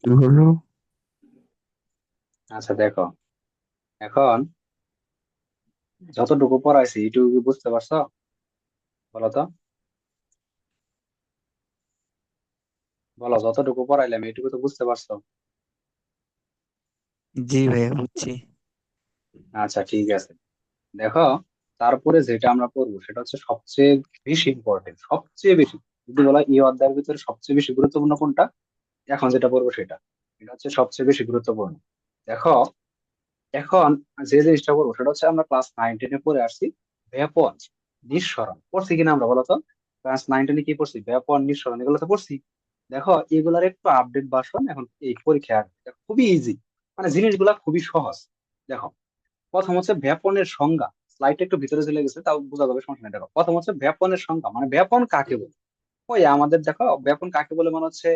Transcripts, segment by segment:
বলো। আচ্ছা দেখো, এখন যতটুকু পড়াইছি এটুকু কি বুঝতে পারছো? বলো তো, বলো যতটুকু পড়াইলাম এটুকু তো বুঝতে পারছো? জি ভাইয়া, বুঝছি। আচ্ছা ঠিক আছে। দেখো, তারপরে যেটা আমরা পড়বো সেটা হচ্ছে সবচেয়ে বেশি ইম্পর্টেন্ট, সবচেয়ে বেশি, যদি বলা এই অধ্যায়ের ভিতরে সবচেয়ে বেশি গুরুত্বপূর্ণ কোনটা, এখন যেটা পড়বো সেটা, এটা হচ্ছে সবচেয়ে বেশি গুরুত্বপূর্ণ। দেখো, এখন যে জিনিসটা করবো সেটা হচ্ছে আমরা ক্লাস 9-10 পড়ে আসছি ব্যাপন, নিঃসরণ পড়ছি কিনা আমরা, বলতো? ক্লাস 9-10 কি পড়ছি? ব্যাপন, নিঃসরণ, এগুলো তো পড়ছি। দেখো, এগুলার একটু আপডেট ভার্সন এখন এই পরীক্ষায় আসবে। দেখো, খুবই ইজি, মানে জিনিসগুলা খুবই সহজ। দেখো, প্রথম হচ্ছে ব্যাপনের সংজ্ঞা। স্লাইডটা একটু ভিতরে চলে গেছে, তাও বোঝা যাবে, সমস্যা নেই। দেখো, প্রথম হচ্ছে ব্যাপনের সংজ্ঞা, মানে ব্যাপন কাকে বলে। ওই আমাদের দেখো, ব্যাপন কাকে বলে মানে হচ্ছে,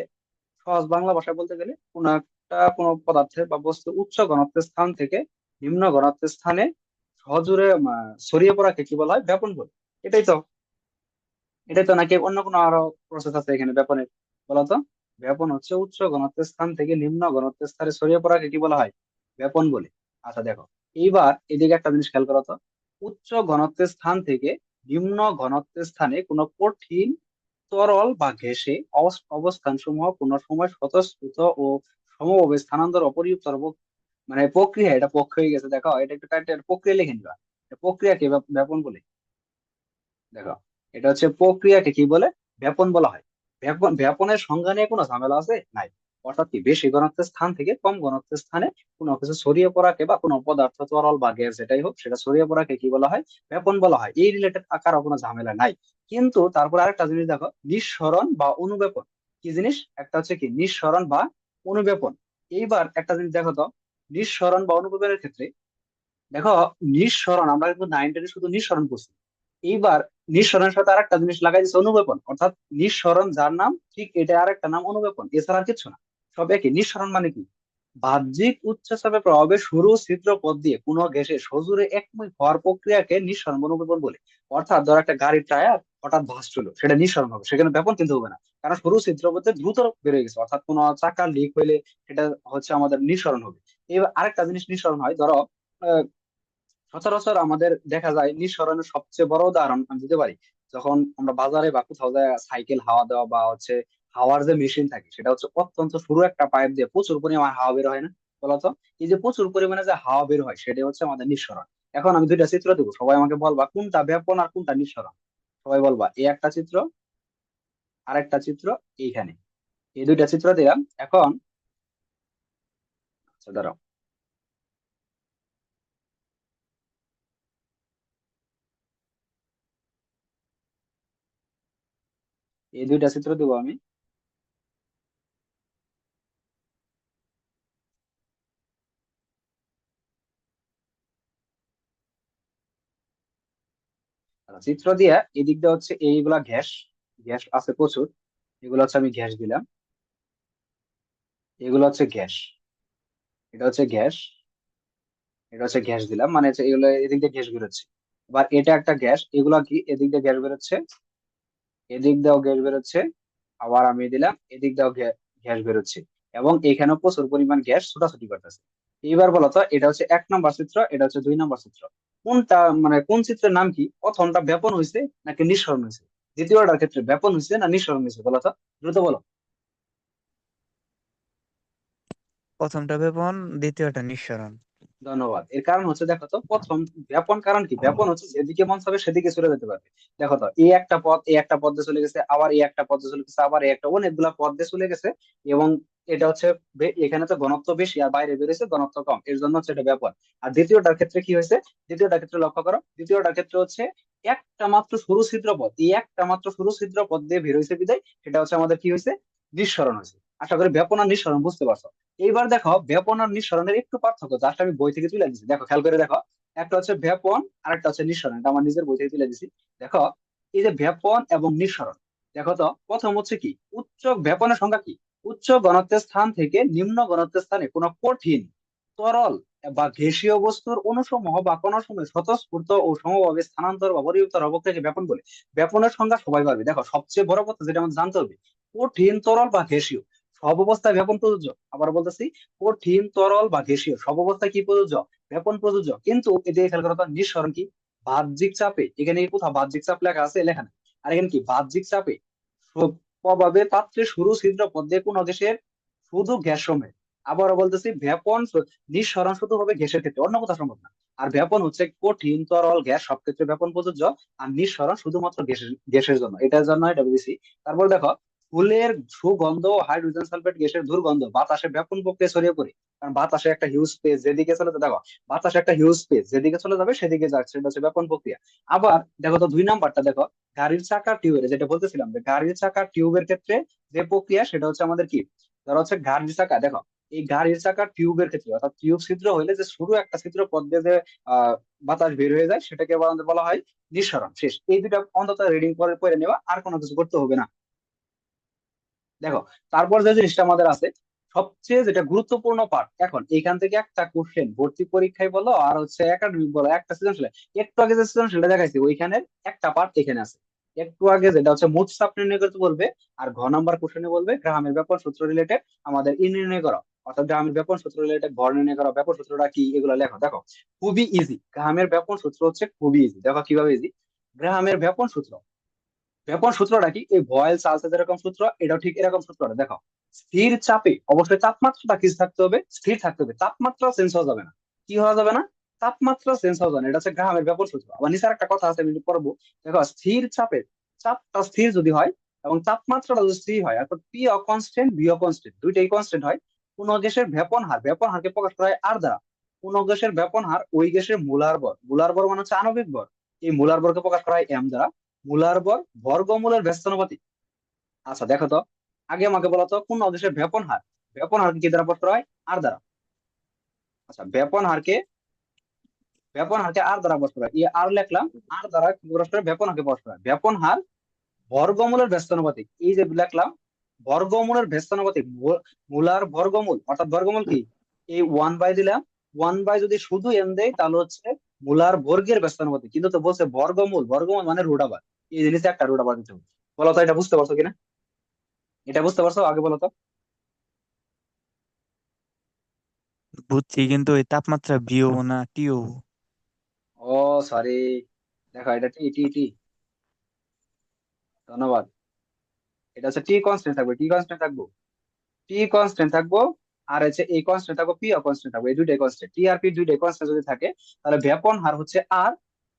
সহজ বাংলা ভাষায় বলতে গেলে কোনো পদার্থের বা বস্তু উচ্চ ঘনত্বের স্থান থেকে নিম্ন ঘনত্বের স্থানে সহজে ছড়িয়ে পড়াকে কি বলা হয়? ব্যাপন বলে। এটাই তো, এটাই তো, নাকি অন্য কোনো আরো প্রসেস আছে এখানে ব্যাপনের? বলতো। ব্যাপন হচ্ছে উচ্চ ঘনত্বের স্থান থেকে নিম্ন ঘনত্বের স্থানে ছড়িয়ে পড়াকে কি বলা হয়? ব্যাপন বলে। আচ্ছা দেখো, এইবার এদিকে একটা জিনিস খেয়াল করো তো। উচ্চ ঘনত্বের স্থান থেকে নিম্ন ঘনত্বের স্থানে কোনো কঠিন, তরল বা গ্যাসে অবস্থান সমূহ কোন সময় স্বতঃস্ফূর্ত ও সমভাবে স্থানান্তর অপরিবর্তন মানে প্রক্রিয়া, এটা পক্ষ হয়ে গেছে। দেখো, এটা একটু কারেক্ট প্রক্রিয়া লিখে নিবা। প্রক্রিয়াকে ব্যাপন বলে। দেখো, এটা হচ্ছে প্রক্রিয়াকে কি বলে? ব্যাপন বলা হয়। ব্যাপনের সংজ্ঞা নিয়ে কোনো ঝামেলা আছে? নাই। অর্থাৎ কি, বেশি ঘনত্বের স্থান থেকে কম ঘনত্বের স্থানে কোনো কিছু ছড়িয়ে পড়াকে বা কোনো পদার্থ, তরল বা গ্যাস যেটাই হোক, সেটা ছড়িয়ে পড়াকে কি বলা হয়? ব্যাপন বলা হয়। এই রিলেটেড আকার কোনো ঝামেলা নাই। কিন্তু তারপর আরেকটা জিনিস দেখো, নিঃসরণ বা অনুব্যাপন। কি জিনিস? একটা হচ্ছে কি নিঃসরণ বা অনুব্যাপন। এইবার একটা জিনিস দেখো তো, নিঃসরণ বা অনুব্যাপনের ক্ষেত্রে দেখো, নিঃসরণ আমরা কিন্তু 9-10 শুধু নিঃসরণ করছি। এইবার নিঃসরণের সাথে আরেকটা জিনিস লাগাই দিচ্ছে, অনুবেপন। অর্থাৎ নিঃসরণ যার নাম, ঠিক এটা আরেকটা নাম, অনুবেপন, এছাড়া আর কিছু না। সব একই। নিঃসরণ মানে কি? বাহ্যিক উচ্চচাপের প্রভাবে সরু ছিদ্র পথ দিয়ে কোনো গ্যাসে সজোরে একময় হওয়ার প্রক্রিয়াকে নিঃসরণ বা অনুবেপন বলে। অর্থাৎ ধর একটা গাড়ির টায়ার হঠাৎ ভাঁজ হলো, সেটা নিঃসরণ হবে, সেখানে ব্যাপন কিন্তু হবে না। কারণ সরু ছিদ্র পথে দ্রুত বেড়ে গেছে, অর্থাৎ কোনো চাকা লিক হইলে সেটা হচ্ছে আমাদের নিঃসরণ হবে। এবার আরেকটা জিনিস নিঃসরণ হয়, ধরো সচরাচর আমাদের দেখা যায় নিঃসরণের সবচেয়ে বড় উদাহরণ আমি দিতে পারি। যখন আমরা বাজারে বা কোথাও যায় সাইকেল হাওয়া দেওয়া বা হচ্ছে হাওয়ার যে মেশিন থাকে, সেটা হচ্ছে অত্যন্ত সরু একটা পাইপ দিয়ে প্রচুর পরিমাণে হাওয়া বের হয় না? বলতো, এই যে প্রচুর পরিমাণে যে হাওয়া বের হয়, সেটা হচ্ছে আমাদের নিঃসরণ। এখন আমি দুইটা চিত্র দেবো, সবাই আমাকে বলবা কোনটা ব্যাপন আর কোনটা নিঃসরণ। সবাই বলবা, এই একটা চিত্র, আর একটা চিত্র এইখানে। এই দুইটা চিত্র দিলাম এখন। আচ্ছা দাঁড়াও, এই দুইটা চিত্র দেবো আমি। আচ্ছা, চিত্র দিয়া এদিক দিয়ে হচ্ছে এইগুলা গ্যাস, গ্যাস আছে প্রচুর। এগুলো হচ্ছে আমি গ্যাস দিলাম, এগুলো হচ্ছে গ্যাস, এটা হচ্ছে গ্যাস, এটা হচ্ছে গ্যাস দিলাম, মানে হচ্ছে এগুলো এদিক দিয়ে গ্যাস বেরোচ্ছে। এবার এটা একটা গ্যাস, এগুলা কি এদিক দিয়ে গ্যাস বেরোচ্ছে, এদিক দিয়েও গ্যাস বেরোচ্ছে। আবার আমি দিলাম, এদিক দিয়েও গ্যাস বেরোচ্ছে। এবং এখানেও প্রচুর পরিমাণ গ্যাস ছোটাছুটি করতেছে। এইবার বলো তো, এটা হচ্ছে 1 নম্বর চিত্র, এটা হচ্ছে 2 নম্বর চিত্র। কোনটা, মানে কোন চিত্রের নাম কি? প্রথমটা ব্যাপন হয়েছে নাকি নিঃসরণ হয়েছে? দ্বিতীয়টার ক্ষেত্রে ব্যাপন হয়েছে না নিঃসরণ হয়েছে, বলো তো, দ্রুত বলো। প্রথমটা বেপন, দ্বিতীয়টা নিঃসরণ। ধন্যবাদ। এর কারণ হচ্ছে, দেখো তো, প্রথম ব্যাপন কারণ কি? ব্যাপন হচ্ছে যেদিকে মন চাবে সেদিকে চলে যেতে পারবে। দেখো তো, এই একটা পথ, এই একটা পথে চলে গেছে, আবার এই একটা পথে চলে গেছে, আবার এই একটা, অনেকগুলা পথে চলে গেছে। এবং এটা হচ্ছে এখানে তো ঘনত্ব বেশি আর বাইরে বেরিয়েছে ঘনত্ব কম, এর জন্য হচ্ছে এটা ব্যাপন। আর দ্বিতীয়টার ক্ষেত্রে কি হয়েছে? দ্বিতীয়টার ক্ষেত্রে লক্ষ্য করো, দ্বিতীয়টার ক্ষেত্রে হচ্ছে একটা মাত্র সরু ছিদ্র পথ, এই একটা মাত্র সরু ছিদ্র পথ দিয়ে বের হয়েছে বিদায় সেটা হচ্ছে আমাদের কি হয়েছে? নিঃসরণ হয়েছে। আশা করি ব্যাপন আর নিঃসরণ বুঝতে পারছো। এইবার দেখো, ব্যাপন আর নিঃসরণের একটু পার্থক্য, জাস্ট আমি বই থেকে তুলে দিচ্ছি, দেখো খেয়াল করে দেখো। একটা হচ্ছে ব্যাপন আর একটা হচ্ছে নিঃসরণ, এটা আমার নিজের বই থেকে তুলে দিচ্ছি। দেখো, এই যে ব্যাপন এবং নিঃসরণ, দেখো তো, প্রথম হচ্ছে কি, উচ্চ ব্যাপনের সংজ্ঞা কি? উচ্চ ঘনত্বের স্থান থেকে নিম্ন ঘনত্বের স্থানে কোনো কঠিন, তরল বা গ্যাসীয় বস্তুর অণুসমূহ বা কণাসমূহ স্বতঃস্ফূর্ত ও সমভাবে স্থানান্তর বা পরিবর্তন অবস্থাকে ব্যাপন বলে। ব্যাপনের সংজ্ঞা সবাই পারবে। দেখো, সবচেয়ে বড় কথা যেটা আমাদের জানতে হবে, কঠিন, তরল বা গ্যাসীয়। সব অবস্থায় ব্যাপন প্রযোজ্য। আবার বলতেছি, কঠিন, তরল বা গ্যাসীয় সব অবস্থায় কি প্রযোজ্য? ব্যাপন প্রযোজ্য। কিন্তু এদিকে খেয়াল করো তো, নিঃসরণ কি? বাহ্যিক চাপে, এখানে কি কোথাও বাহ্যিক চাপ লেখা আছে? লেখা নেই। আর এখানে কি বাহ্যিক চাপে প্রভাবে পাত্রে সরু ছিদ্র পথে কোন গ্যাসের শুধু গ্যাস সময়। আবারও বলতেছি, নিঃসরণ শুধু হবে গ্যাসের ক্ষেত্রে, অন্য কোথাও সম্ভব না। আর ব্যাপন হচ্ছে কঠিন, তরল, গ্যাস সব ক্ষেত্রে ব্যাপন প্রযোজ্য। আর নিঃসরণ শুধুমাত্র গ্যাসের জন্য, এটার জন্য এটা বুঝছি। তারপর দেখো, ফুলের সুগন্ধ ও হাইড্রোজেন সালফেট গ্যাসের দুর্গন্ধ বাতাসে ব্যাপন প্রক্রিয়া ছড়িয়ে পড়ে। কারণ বাতাসে একটা হিউজ স্পেস যেদিকে চলে যাবে, দেখো বাতাসে একটা হিউজ স্পেস যেদিকে চলে যাবে সেদিকে যাচ্ছে, সেটা হচ্ছে ব্যাপন প্রক্রিয়া। আবার দেখো তো 2 নাম্বারটা দেখো, গাড়ির চাকার টিউবের, যেটা বলতেছিলাম যে গাড়ির চাকার টিউবের ক্ষেত্রে যে প্রক্রিয়া সেটা হচ্ছে আমাদের কি, ধরো হচ্ছে গাড়ির চাকা, দেখো এই গাড়ির চাকার টিউবের ক্ষেত্রে, অর্থাৎ টিউব ছিদ্র হইলে যে শুরু একটা ছিদ্র পথ দিয়ে যে আহ বাতাস বের হয়ে যায় সেটাকে আমাদের বলা হয় নিঃসরণ। শেষ, এই দুটা অন্তত রিডিং করে পড়ে নেওয়া, আর কোনো কিছু করতে হবে না। দেখো, তারপর যে জিনিসটা আমাদের আছে, সবচেয়ে যেটা গুরুত্বপূর্ণ পার্ট, এখন এখান থেকে একটা কোশ্চেন ভর্তি পরীক্ষায় বলো আর হচ্ছে একাডেমিক বলো, একটা সৃজনশীল, একটু আগে যে সৃজনশীলটা দেখাইছি ওইখানে একটা পার্ট এখানে আছে। একটু আগে যেটা হচ্ছে মোট চাপ নির্ণয় করতে বলবে, আর ঘ নাম্বার কোশ্চেনে বলবে গ্রামের ব্যাপন সূত্র রিলেটেড আমাদের নির্ণয় করো। অর্থাৎ গ্রামের ব্যাপন সূত্র রিলেটেড ভর নির্ণয় করো, ব্যাপন সূত্রটা কি এগুলো লেখো। দেখো, খুবই ইজি, গ্রামের ব্যাপন সূত্র হচ্ছে খুবই ইজি। দেখো কিভাবে ইজি। গ্রামের ব্যাপন সূত্র, ব্যাপন সূত্রটা কি? এই ভয়েল চার্লসের যেরকম সূত্র, এটাও ঠিক এরকম সূত্রটা। দেখো, স্থির চাপে অবশ্যই তাপমাত্রাটা কি থাকতে হবে? স্থির থাকতে হবে, তাপমাত্রা চেঞ্জ হওয়া যাবে না। কি হওয়া যাবে না? তাপমাত্রা চেঞ্জ হওয়া যাবে না। এটা হচ্ছে গ্রামের ব্যাপন সূত্র। আবার নিচে একটা কথা আছে, আমি একটু পড়বো। দেখো, স্থির চাপে, চাপটা স্থির যদি হয় এবং তাপমাত্রাটা যদি স্থির হয়, অর্থাৎ পি অ কনস্ট্যান্ট, বি অ কনস্ট্যান্ট, দুইটাই কনস্ট্যান্ট হয়, কোন গ্যাসের ব্যাপন হার, ব্যাপন হারকে প্রকাশ করা হয় আর দ্বারা। কোন গ্যাসের ব্যাপন হার ওই গ্যাসের মোলার ভর, মোলার ভর মানে হচ্ছে আণবিক ভর, এই মোলার ভরকে প্রকাশ করা হয় এম দ্বারা। মোলার ভর বর্গমূলের ব্যস্তানুপাতিক। আচ্ছা দেখো তো, আগে আমাকে বলো তো কোন অদেশের ব্যাপন হার, ব্যাপন হারকে কি দ্বারা প্রকাশ করা হয়? আর দ্বারা। আচ্ছা, ব্যাপন হারকে আর দ্বারা প্রকাশ করা হয়, এই আর লিখলাম। আর দ্বারা কি প্রকাশ করে? ব্যাপন হারকে প্রকাশ করা হয়। ব্যাপন হার বর্গমূলের ব্যস্তানুপাতিক, এই যে লিখলাম বর্গমূলের ব্যস্তানুপাতিক, মূলার বর্গমূল, অর্থাৎ বর্গমূল কি? এই 1/, দিলাম 1/, যদি শুধু এম দেয় তাহলে হচ্ছে মূলার বর্গের ব্যস্তানুপাতিক। কিন্তু তো বলছে বর্গমূল, বর্গমূল মানে রুট আবার, এই জিনিসে একটা রুট আবার দিতে হবে। বলো তো, এটা বুঝতে পারছো কিনা? এটা বুঝতে পারছো? আগে বলো তো। বুঝছি, কিন্তু ওই তাপমাত্রা বিও না টিও? ও সরি, দেখো এটা টি টি টি, ধন্যবাদ। এটা হচ্ছে টি কনস্ট্যান্ট থাকবে, টি কনস্ট্যান্ট থাকবো, টি কনস্ট্যান্ট থাকবো। আর হচ্ছে এই কনস্ট্যান্ট থাকবো, পি কনস্ট্যান্ট থাকবো, এই দুইটাই কনস্ট্যান্ট, টি আর পি দুইটাই কনস্ট্যান্ট যদি থাকে, তাহলে ব্যাপন হার হচ্ছে আর।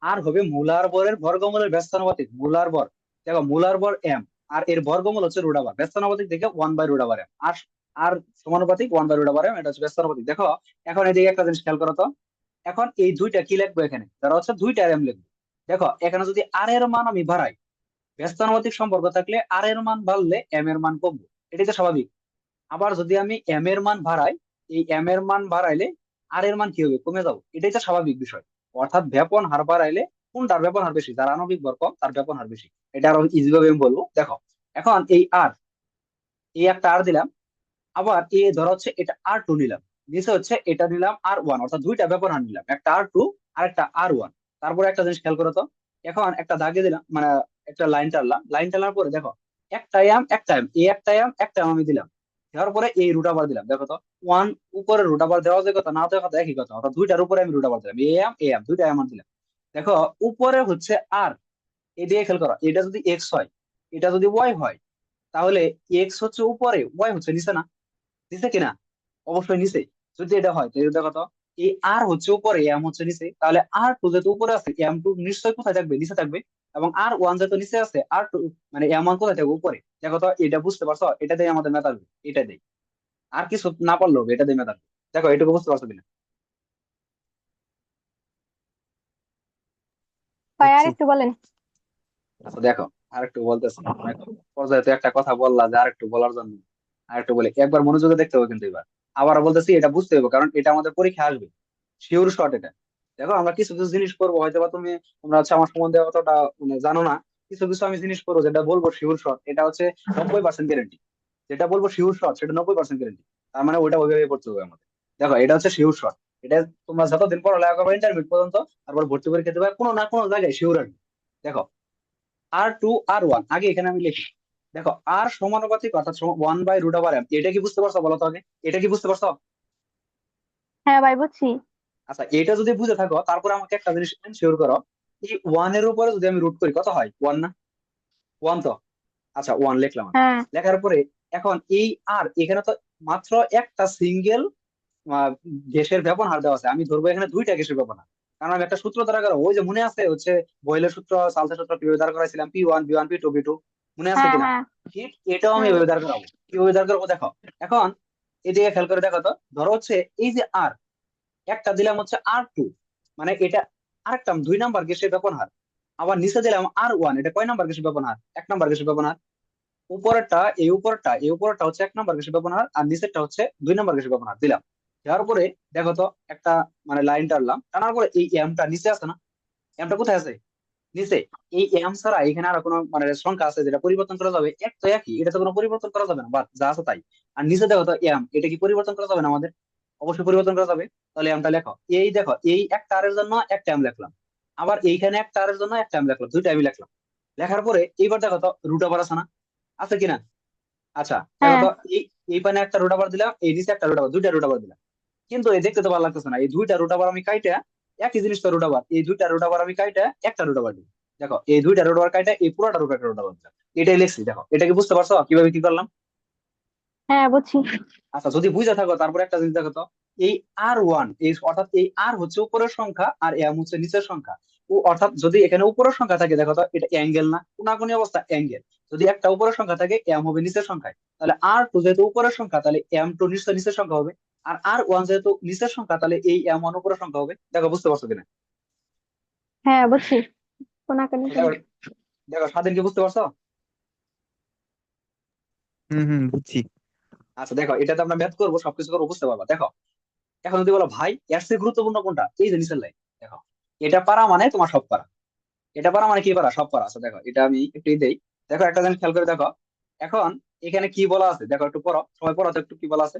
আর হবে মূলার বরের বর্গমূলের ব্যস্তানুপাতিক, মূলার বর, দেখো মূলার বর এম, আর এর বর্গমূল হচ্ছে রুট আবার, ব্যস্তানুপাতিক দেখে 1/√m। আর আর সমানুপাতিক 1/√m, এটা হচ্ছে ব্যস্তানুপাতিক। দেখো, এখন এদিকে একটা জিনিস খেয়াল করো তো, এখন এই দুইটা কি লিখবো এখানে, তারা হচ্ছে দুইটা এম লিখবো। দেখো, এখানে যদি আর এর মান আমি বাড়াই, ব্যস্তানুপাতিক সম্পর্ক থাকলে আর এর মান বাড়লে এম এর মান কমবে, এটাই তো স্বাভাবিক। আবার যদি আমি এম এর মান বাড়াই, এই এম এর মান বাড়াইলে আর এর মান কি হবে? কমে যাবে, এটাই তো স্বাভাবিক বিষয়। অর্থাৎ ব্যাপন হার বাড়াইলে কোনটার ব্যাপন হার বেশি? যার আণবিক ভর কম তার ব্যাপন হার বেশি। এটা আরো ইজি ভাবে আমি বলবো। দেখো, এখন এই আর, এই একটা আর দিলাম। আবার এ ধরো হচ্ছে এটা আর 2 নিলাম, নিচে হচ্ছে এটা নিলাম আর 1, অর্থাৎ দুইটা ব্যাপন হার নিলাম, একটা আর 2 আর একটা আর 1। তারপরে একটা জিনিস খেয়াল করো তো, এখন একটা দাগে দিলাম, মানে একটা লাইন টানলাম, লাইন টানার পরে দেখো, একটা এম একটা এম, এই একটা এম একটা এম আমি দিলাম, দেওয়ার পরে এই রুট আবার দিলাম। দেখো তো, ওয়ান উপরে রুট আবার দেওয়া যায় কথা, না দেওয়া কথা একই কথা, অর্থাৎ দুইটার উপরে আমি রুট আবার দিলাম, এ এম দুইটা এম দিলাম। দেখো, উপরে হচ্ছে আর, এই দিয়ে খেয়াল করো, এটা যদি এক্স হয়, এটা যদি ওয়াই হয়, তাহলে এক্স হচ্ছে উপরে, ওয়াই হচ্ছে নিচে না? নিচে কিনা? অবশ্যই নিচে। যদি এটা হয় তাহলে দেখো তো, এই আর হচ্ছে উপরে, এম হচ্ছে নিচে, তাহলে আর 2 যেহেতু উপরে আছে, এম 2 নিশ্চয়ই কোথায় থাকবে? নিচে থাকবে। এবং আর 1 যেহেতু নিচে আছে, আর 2 মানে এম 1 কোথায় থাকবে? উপরে। দেখো তো, এটা বুঝতে পারছো? এটা দিয়ে আমাদের মেথড হবে, এটা দেয়। আর কিছু না পারলেও হবে, এটা দিয়ে মেথড। দেখো, এটুকু বুঝতে পারছো কিনা? ভাই আর বুঝছি। একটু বলেন। আচ্ছা দেখো, আর একটু বলতেছি, অনেক পর্যায়ে তো একটা কথা বললা যে আর একটু বলার জন্য, আর একটু বলে একবার মনোযোগে দেখতে হবে কিন্তু এবার। আবার বলতেছি, এটা বুঝতে হবে কারণ এটা আমাদের পরীক্ষা আসবে, শিওর শর্ট এটা। দেখো, আমরা কিছু কিছু জিনিস করবো, হয়তো বা তোমরা হচ্ছে আমার সম্বন্ধে অতটা মানে জানো না। কিছু কিছু আমি জিনিস করবো যেটা বলবো শিওর শর্ট, এটা হচ্ছে 90% গ্যারেন্টি। যেটা বলবো শিওর শর্ট সেটা 90% গ্যারেন্টি। তার মানে ওইটা ওইভাবে করতে হবে আমাদের। দেখো, এটা হচ্ছে শিওর শর্ট। এটা তোমরা যতদিন পড়ালেখা করবে ইন্টারমিডিয়েট পর্যন্ত, তারপর ভর্তি পরীক্ষা দেবে, কোনো না কোনো জায়গায় শিওর আসবে। দেখো, আর 2 আর 1 আগে এখানে আমি লিখি। দেখো আর সমানুপাতিক অর্থাৎ 1/√m, এটা কি বুঝতে পারছো বলো তো আগে? এটা কি বুঝতে পারছো? হ্যাঁ ভাই বুঝছি। আচ্ছা, এটা যদি বুঝে থাকো তারপরে আমাকে একটা জিনিস এনশিওর করো, এই ওয়ান এর উপরে যদি আমি রুট করি কত হয়? ওয়ান না? ওয়ান তো। আচ্ছা, ওয়ান লিখলাম আমি। হ্যাঁ লেখার পরে এখন এই আর এখানে তো মাত্র একটা সিঙ্গেল গ্যাসের ব্যবহার দেওয়া আছে, আমি ধরবো এখানে দুইটা গ্যাসের ব্যবহার। কারণ আমি একটা সূত্র দ্বারা করা, ওই যে মনে আছে হচ্ছে বয়লের সূত্র, সালসা সূত্র কিভাবে দ্বারা করাইছিলাম, P1 B1 P2 B2, মনে আছে হ্যাঁ কিনা? হ্যাঁ ঠিক এটাও আমি হ্যাঁ এভাবে দ্বারা করাবো। কিভাবে দ্বারা করবো দেখো। এখন এদিকে খেয়াল করে দেখো তো, ধরো হচ্ছে এই যে আর একটা দিলাম হচ্ছে R2, মানে এটা আরেকটা 2 নাম্বার গ্যাসের ব্যবহার। আবার নিচে দিলাম R1, এটা কয় নাম্বার গ্যাসের ব্যবহার? 1 নাম্বার গ্যাসের ব্যবহার। উপরেরটা হচ্ছে 1 নাম্বার গ্যাসের ব্যবহার, আর নিচেরটা হচ্ছে 2 নাম্বার গ্যাসের ব্যবহার দিলাম। দেওয়ার পরে দেখো তো একটা মানে লাইন টানলাম, টানার পরে এই এমটা নিচে আছে না? এমটা কোথায় আছে? নিচে। এই এম ছাড়া এখানে আর কোনো মানে সংখ্যা আছে যেটা পরিবর্তন করা যাবে? এক তো একই, এটা তো কোনো পরিবর্তন করা যাবে না, বা যা আছে তাই। আর নিচে দেখো তো এম, এটা কি পরিবর্তন করা যাবে না আমাদের? অবশ্যই পরিবর্তন করা যাবে। তাহলে এমটা লেখো। এই দেখো এই একটা আর এর জন্য একটা এম লিখলাম, আবার এইখানে একটা আর এর জন্য একটা এম লিখলাম, দুইটা আমি লিখলাম। লেখার পরে এইবার দেখো তো রুট ওভার আছে না? আছে কিনা? আচ্ছা দেখো হ্যাঁ তো, এই পানে একটা রুট ওভার দিলাম, এই নিচে একটা রুট ওভার, দুইটা রুট ওভার দিলাম। কিন্তু এই দেখতে তো ভালো লাগতেছে না, এই দুইটা রুট ওভার আমি কাইটা, একই জিনিস তো রুট ওভার, এই দুইটা রুট ওভার আমি কাইটা একটা রুট ওভার দিই। দেখো এই দুইটা রুট ওভার কাইটা এই পুরোটা রুট একটা রুট ওভার দিলাম। এটাই লিখছি, দেখো এটা কি বুঝতে পারছো কিভাবে কি করলাম? হ্যাঁ বুঝছি। আচ্ছা, যদি বুঝে থাকো তারপরে একটা জিনিস দেখো তো, এই R1, এই অর্থাৎ এই আর হচ্ছে উপরের সংখ্যা আর এম হচ্ছে নিচের সংখ্যা। ও অর্থাৎ যদি এখানে উপরের সংখ্যা থাকে দেখো তো, এটা অ্যাঙ্গেল না, কোনাকুনি অবস্থা অ্যাঙ্গেল। যদি একটা উপরের সংখ্যা থাকে এম হবে নিচের সংখ্যায়, তাহলে R2 যেহেতু উপরের সংখ্যা তাহলে M2 নিচের নিচের সংখ্যা হবে। আর R1 যেহেতু নিচের সংখ্যা তাহলে এই M1 উপরের সংখ্যা হবে। দেখো বুঝতে পারছো কিনা? হ্যাঁ বুঝছি। কোনাকানি দেখো, দেখো স্বাধীন কি বুঝতে পারছো? হুম, বুঝছি। আচ্ছা দেখো, এটাতে আমরা ম্যাথ করবো, সবকিছু করবো, বুঝতে পারবা। দেখো এখন যদি বলো ভাই এর চেয়ে গুরুত্বপূর্ণ কোনটা, এই যে নিচের লাইন। দেখো এটা পারা মানে তোমার সব পারা, এটা পারা মানে কি পারা? সব পারা আছে। দেখো এটা আমি একটু দেই। দেখো একটা জিনিস খেয়াল করে দেখো। এখন এখানে কি বলা আছে দেখো, একটু পড়ো, সবাই পড়ো তো একটু, কি বলা আছে?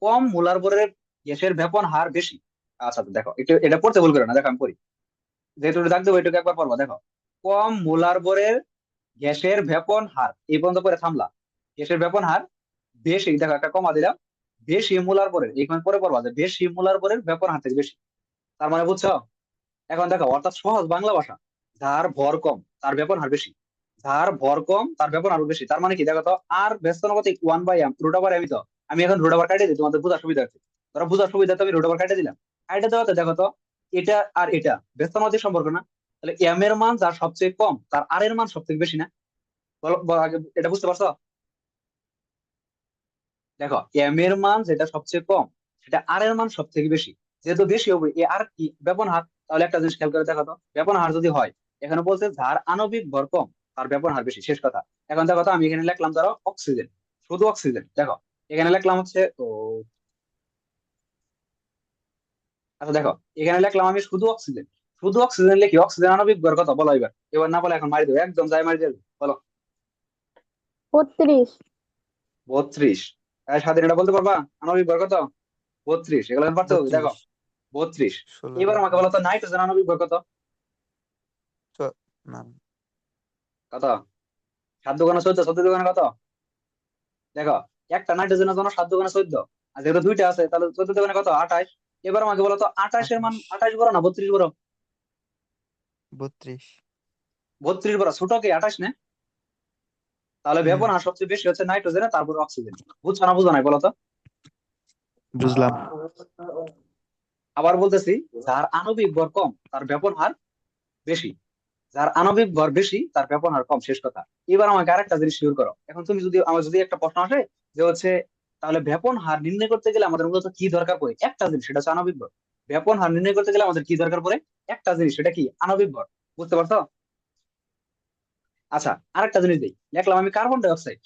কম মোলার ভরের গ্যাসের ভেপন হার বেশি। আচ্ছা তো দেখো একটু এটা পড়তে ভুল করে না, দেখো আমি পড়ি, যেহেতু এটা দাগ দেবো এটুকু একবার পড়বা। দেখো কম মোলার ভরের গ্যাসের ভেপন হার, এই পর্যন্ত করে থামলা। গ্যাসের ভেপন হার বেশি, দেখো একটা কমা দিলাম, বেশি মোলার ভরের, এইখানে পরে পড়বা যে বেশি মোলার ভরের ভেপন হার থেকে বেশি। তার মানে বুঝছো? এখন দেখো অর্থাৎ সহজ বাংলা ভাষা, যার ভর কম তার ব্যবহার হার বেশি, যার ভর কম তার ব্যবহার আরো বেশি। তার মানে কি দেখো তো, আর ব্যস্তানুপাতিক 1/m, রুট ওভার আমি তো, আমি এখন রুট ওভার কাটিয়ে দিই তোমাদের বোঝার সুবিধা আছে। ধরো বোঝার সুবিধা তো আমি রুট ওভার কাটিয়ে দিলাম। কাটিয়ে দেওয়াতে দেখো তো, এটা আর এটা ব্যস্তানুপাতিক সম্পর্ক না? তাহলে এম এর মান যার সবচেয়ে কম তার আর এর মান সবথেকে বেশি না? বলো বলো আগে, এটা বুঝতে পারছো? দেখো এম এর মান যেটা সবচেয়ে কম সেটা আর এর মান সব থেকে বেশি, যেহেতু বেশি হবে এ আর কি ব্যাপন হার। তাহলে একটা জিনিস খেয়াল করে দেখো তো, ব্যাপন হার যদি হয়, এখানে বলছে যার আণবিক ভর কম তার ব্যাপন হার বেশি, শেষ কথা। এখন দেখো তো আমি এখানে লিখলাম ধরো অক্সিজেন, শুধু অক্সিজেন। দেখো এখানে লিখলাম হচ্ছে ও, আচ্ছা দেখো এখানে লিখলাম আমি শুধু অক্সিজেন। শুধু অক্সিজেন লিখি, অক্সিজেন আণবিক ভর কত বলো এবার? এবার না বলে এখন মারি দেবো, একদম যাই মারি দেবো, বলো। 32। 32। স্বাধীন এটা বলতে পারবা আণবিক ভর কত? 32, এগুলো আমি পারতে হবে, দেখো 32, 32। 16 এবার আমাকে লিখলাম। বলো তো নাইট্রোজেন আণবিক ভর কত? না, কত? 7 দোকানে 14, 14 দোকানে কত? দেখো একটা নাইট্রোজেনের জন্য 7 দোকানে 14, আর যেহেতু দুইটা আছে তাহলে 14 দোকানে কত? 28। এবার আমাকে বলো তো 28 এর মান 28, 28 বড় না 32 বড়? 32। 32 বড়, ছোট কি 28 না? তাহলে হুম, ভেপন আর সবচেয়ে বেশি হচ্ছে নাইট্রোজেনে, তারপর অক্সিজেন। বুঝছো না বুঝো নাই বলো তো? বুঝলাম। আবার বলতেছি, যার আণবিক ভর কম তার ভেপন হার বেশি, যার আণবিক ভর বেশি তার ব্যাপন হার কম, শেষ কথা। এবার আমাকে আরেকটা জিনিস শিওর করো। এখন তুমি যদি আমার যদি একটা প্রশ্ন আসে যে হচ্ছে তাহলে ব্যাপন হার নির্ণয় করতে গেলে আমাদের মূলত কি দরকার পড়ে? একটা জিনিস, সেটা হচ্ছে আণবিক ভর। ব্যাপন হার নির্ণয় করতে গেলে আমাদের কি দরকার পড়ে? একটা জিনিস, সেটা কি? আণবিক ভর। বুঝতে পারছো? আচ্ছা আরেকটা জিনিস দিই, লিখলাম আমি কার্বন ডাই অক্সাইড,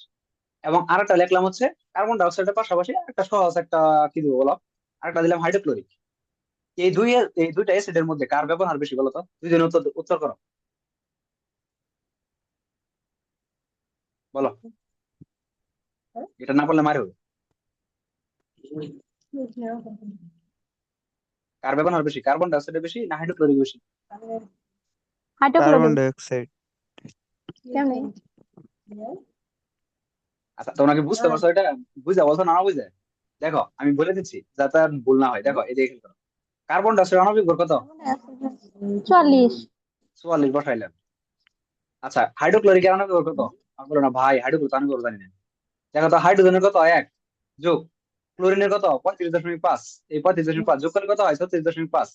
এবং আরেকটা লিখলাম হচ্ছে কার্বন ডাই অক্সাইডের পাশাপাশি একটা সহজ একটা কি দিব বলো, আরেকটা দিলাম হাইড্রোক্লোরিক। এই দুইটা অ্যাসিডের মধ্যে কার ব্যাপন হার বেশি বলো তো? দুইজনে উত্তর উত্তর করো, বলো। এটা না পারলে মারে হবে। কার ব্যবহার বেশি, কার্বন ডাই অক্সাইড বেশি না হাইড্রোক্লোরিক বেশি? Carbon hydrochloric. Dioxide. কেমনে? আচ্ছা, তোমরা কি বুঝতে পারছো এটা? বুঝা বলছো না বুঝে? দেখো আমি বলে দিচ্ছি যাতে আর ভুল না হয়। দেখো এই যে এখানে কার্বন ডাই অক্সাইড আণবিক ভর কত? 44। 44 বসাইলাম। আচ্ছা, হাইড্রোক্লোরিক আণবিক ভর কত? আমি বলো না ভাই, হাইড্রোক্লোরিক আণবিক ভর জানি না। দেখো তো হাইড্রোজেনের কত? 1 যোগ ক্লোরিনের কত? 35.5। এই 35.5 যোগ করলে কত হয়? 36.5।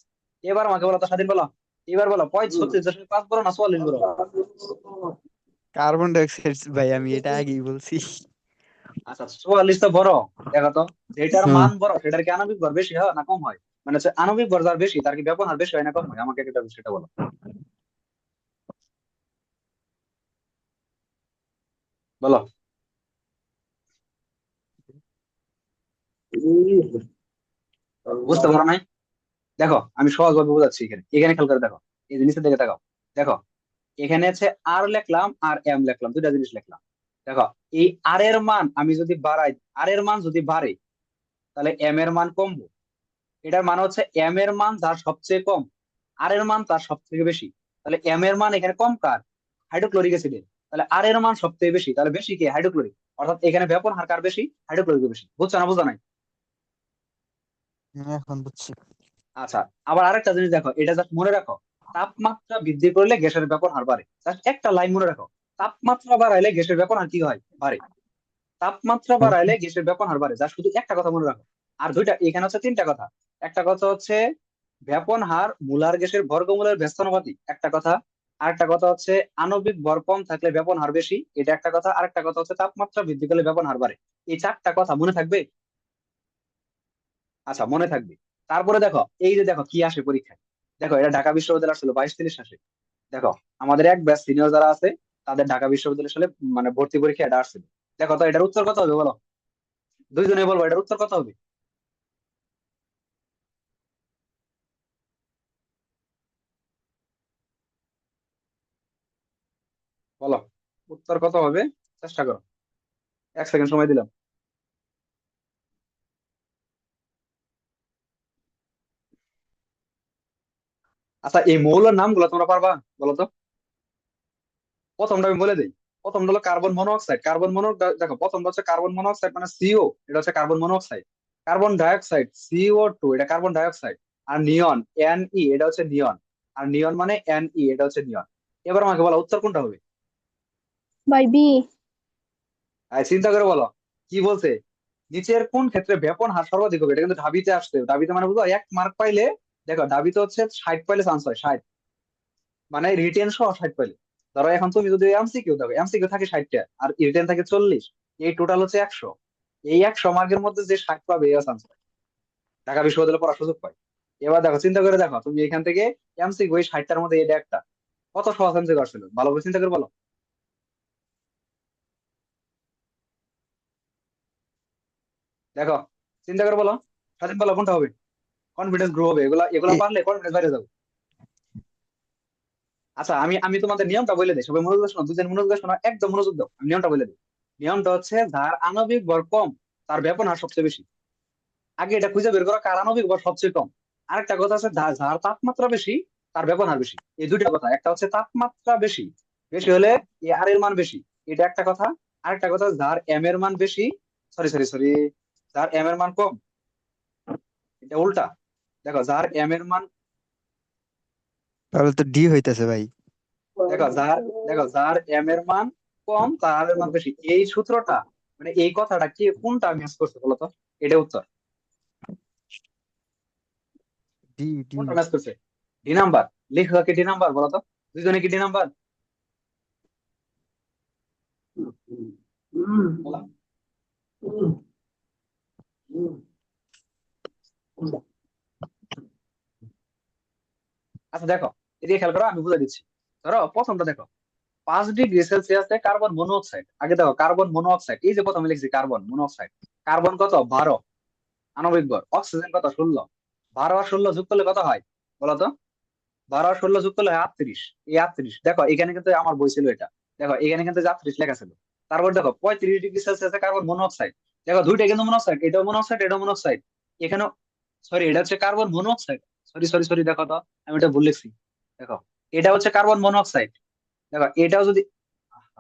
এবার আমাকে বলো তো স্বাধীন, বলো। এবার বলো 36.5 বলো না 44 বলো? কার্বন ডাই অক্সাইড ভাই, আমি এটা আগেই বলছি। আচ্ছা, 44 তো বড়। দেখো তো, যেটার হুম। মান বড় সেটার কি আণবিক ভর বেশি হয় না কম হয়? মানে হচ্ছে আণবিক ভর যার বেশি তার কি ব্যবহার বেশি হয় না কম হয়? আমাকে এটা সেটা বলো। বলো। বুঝতে পারো নাই? দেখো আমি সহজভাবে বোঝাচ্ছি। এখানে এখানে খেয়াল করে দেখো, এই জিনিসের দিকে দেখো। দেখো এখানে আছে আর লিখলাম আর এম লিখলাম, দুইটা জিনিস লিখলাম। দেখো এই আর এর মান আমি যদি বাড়াই, আর এর মান যদি বাড়ে তাহলে এম এর মান কমবো। এটার মানে হচ্ছে এম এর মান যার সবচেয়ে কম, আর এর মান তার সব থেকে বেশি। তাহলে এম এর মান এখানে কম কার? হাইড্রোক্লোরিক অ্যাসিডের। তাহলে আর এর মান সব থেকে বেশি, তাহলে বেশি কে? হাইড্রোক্লোরিক। অর্থাৎ এখানে ব্যাপন হার কার বেশি? হাইড্রোক্লোরিক বেশি। বুঝছো না বুঝো নাই? এখন বুঝছি। আচ্ছা, আবার আরেকটা জিনিস দেখো, এটা জাস্ট মনে রাখো। তাপমাত্রা বৃদ্ধি করলে গ্যাসের ব্যাপন হার বাড়ে। জাস্ট একটা লাইন মনে রাখো। তাপমাত্রা বাড়াইলে গ্যাসের ব্যাপন হার কি হয়? বাড়ে। তাপমাত্রা বাড়াইলে গ্যাসের ব্যাপন হার বাড়ে। যা শুধু একটা কথা মনে রাখো। আর দুইটা, এখানে হচ্ছে তিনটা কথা। একটা কথা হচ্ছে ব্যাপন হার মোলার গ্যাসের বর্গমূলের ব্যস্তানুপাতিক, একটা কথা। আরেকটা কথা হচ্ছে আণবিক ভর কম থাকলে ব্যাপন হার বেশি, এটা একটা কথা। আরেকটা কথা হচ্ছে তাপমাত্রা বৃদ্ধি করলে ব্যাপন হার বাড়ে। এই চারটা কথা মনে থাকবে? আচ্ছা, মনে থাকবে। তারপরে দেখো এই যে দেখো কি আসে পরীক্ষায়। দেখো এটা ঢাকা বিশ্ববিদ্যালয় আসলে 22-23 আসে। দেখো আমাদের এক ব্যাচ সিনিয়র যারা আছে তাদের ঢাকা বিশ্ববিদ্যালয় আসলে মানে ভর্তি পরীক্ষা এটা আসছিল। দেখো তো এটার উত্তর কত হবে বলো? দুইজনে বলবো এটার উত্তর কত হবে। বলো উত্তর কত হবে, চেষ্টা করো। 1 সেকেন্ড সময় দিলাম। আচ্ছা, এই মৌলের নামগুলো তোমরা পারবা? বলো তো। প্রথমটা আমি বলে দিই। প্রথমটা হলো কার্বন মনোঅক্সাইড। কার্বন মনো, দেখো প্রথমটা হচ্ছে কার্বন মনোঅক্সাইড মানে সিও, এটা হচ্ছে carbon monoxide. Carbon dioxide CO2, এটা কার্বন ডাইঅক্সাইড। আর নিয়ন NE, এটা হচ্ছে নিয়ন। আর নিয়ন মানে NE, এটা হচ্ছে নিয়ন। এবার আমাকে বলো উত্তর কোনটা হবে। By B. চিন্তা করে বলো কি বলছে। নিচের কোন ক্ষেত্রে ব্যাপন হার সর্বাধিক হবে? এটা কিন্তু ঢাবিতে আসছে। ঢাবিতে মানে বুঝলো 1 মার্ক পাইলে। দেখো ঢাবিতে হচ্ছে 60 পাইলে চান্স হয়, 60। মানে রিটেন সহ 60 পাইলে। ধরো এখন তুমি যদি এমসিকিউ দাও, এমসিকিউ থাকে 60টা আর রিটেন থাকে 40, এই টোটাল হচ্ছে 100। এই 100 মার্কের মধ্যে যে 60 পাবে এরা চান্স পায়, ঢাকা বিশ্ববিদ্যালয়ে পড়ার সুযোগ পায়। এবার দেখো চিন্তা করে দেখো, তুমি এখান থেকে এমসিকিউ এই 60টার মধ্যে এটা একটা, কত সহজ এমসিকিউ আসছিল ভালো করে চিন্তা করে বলো। দেখো চিন্তা করে বলো, স্বাধীন বলো কোনটা হবে। কনফিডেন্স গ্রো হবে, এগুলা এগুলা এ- পারলে কনফিডেন্স বাইরে যাবে। আচ্ছা, আমি আমি তোমাদের নিয়মটা বলে দিই, সবাই মনোযোগ শোনো, দুজন মনোযোগ শোনো, একদম মনোযোগ দাও, আমি নিয়মটা বলে দিই। নিয়মটা হচ্ছে যার আণবিক ভর কম তার ব্যাপন হার সবচেয়ে বেশি। আগে এটা খুঁজে বের করো কার আণবিক ভর সবচেয়ে কম। আরেকটা কথা আছে যার তাপমাত্রা বেশি তার ব্যাপন হার বেশি। এই দুইটা কথা, একটা হচ্ছে তাপমাত্রা বেশি, বেশি হলে এ আর এর মান বেশি, এটা একটা কথা। আরেকটা কথা যার এম এর মান বেশি, সরি সরি সরি, যার এম এর মান কম, এটা উল্টা। দেখো যার এম এর মান, তাহলে তো ডি হইতেছে ভাই। দেখো যার, দেখো যার এম এর মান কম তার আর এর মান বেশি, এই সূত্রটা মানে এই কথাটা কি কোনটা মিস করছে বলো তো? এটা উত্তর। D D. কোনটা মিস করছে? D number. লেখা কি ডি নাম্বার বলো তো? দুজনে কি ডি নাম্বার? বলো। আচ্ছা দেখো, এদিকে খেয়াল করো, আমি বুঝে দিচ্ছি। ধরো প্রথমটা দেখো, 5 ডিগ্রি সেলসিয়াসে কার্বন মনোঅক্সাইড। আগে দেখো কার্বন মনোঅক্সাইড, এই যে প্রথমে লিখছি কার্বন মনোঅক্সাইড। কার্বন কত? 12 আণবিক ভর। অক্সিজেন কত? 16। 12 আর 16 যোগ করলে কত হয় বলো তো? 12 আর 16 যোগ করলে হয় 38। এই 38, দেখো এখানে কিন্তু আমার বই ছিল এটা। দেখো এখানে কিন্তু 38 লেখা ছিল। তারপর দেখো 35 ডিগ্রি সেলসিয়াসে কার্বন মনোঅক্সাইড। দেখো দুইটা কিন্তু মনোঅক্সাইড, এটাও মনোঅক্সাইড এটাও মনোঅক্সাইড। এখানেও, সরি এটা হচ্ছে carbon monoxide. Sorry sorry sorry, দেখো তো আমি এটা ভুল লিখছি। দেখো এটা হচ্ছে কার্বন মনোঅক্সাইড। দেখো এটাও যদি,